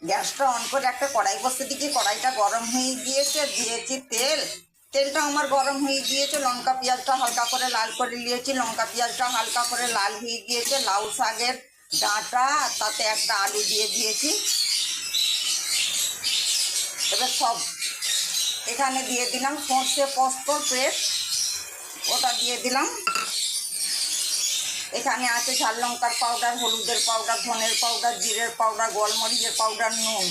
গ্যাসটা অন করে একটা কড়াই বসতে দিয়েছি, কড়াইটা গরম হয়ে গিয়েছে, দিয়েছি তেল। তেলটা আমার গরম হয়ে গিয়েছে, লঙ্কা পেঁয়াজটা হালকা করে লাল করে নিয়েছি, লঙ্কা পেঁয়াজটা হালকা করে লাল হয়ে গিয়েছে, লাউ শাকের ডাঁটা তাতে একটা আলু দিয়ে দিয়েছি। এবার সব এখানে দিয়ে দিলাম সর্ষে পোস্ত পেস্ট, ওটা দিয়ে দিলাম। এখানে আছে ঝাল লঙ্কার পাউডার, হলুদের পাউডার, ধনের পাউডার, জিরের পাউডার, গোলমরিচের পাউডার, নুন।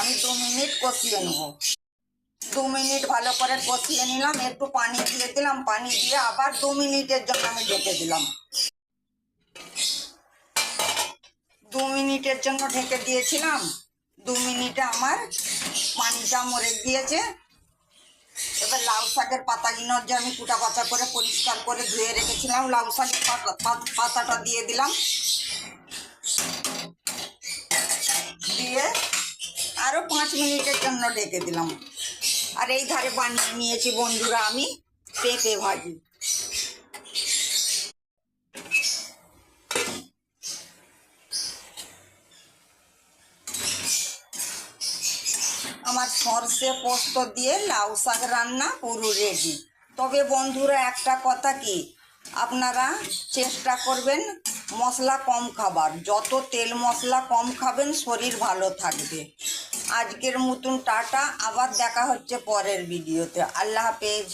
আমি 2 মিনিট কষিয়ে নেব। 2 মিনিট ভালো করে কষিয়ে নিলাম, একটু পানি দিয়ে দিলাম, পানি দিয়ে আবার 2 মিনিটের জন্য আমি ঢেকে দিলাম। 2 মিনিটের জন্য ঢেকে দিয়েছিলাম। 2 মিনিটে আমার পানিটা মরে গিয়েছে। এবার লাউ শাকের পাতাগুলো যে আমি কুটা পাতা করে পরিষ্কার করে ধুয়ে রেখেছিলাম, লাউ শাকের পাতাটা দিয়ে দিলাম। দিয়ে আরও 5 মিনিটের জন্য ঢেকে দিলাম। আর এই ধারে বানিয়ে নিয়েছি বন্ধুরা আমি পেঁপে ভাজি। আমার সর্ষে পোস্ত দিয়ে লাউ শাক রান্না পুরো রেডি। তবে বন্ধুরা একটা কথা কি, আপনারা চেষ্টা করবেন মশলা কম খাবার, যত তেল মশলা কম খাবেন শরীর ভালো থাকবে। আজকের মতন টাটা, আবার দেখা হচ্ছে পরের ভিডিওতে। আল্লাহ হাফেজ।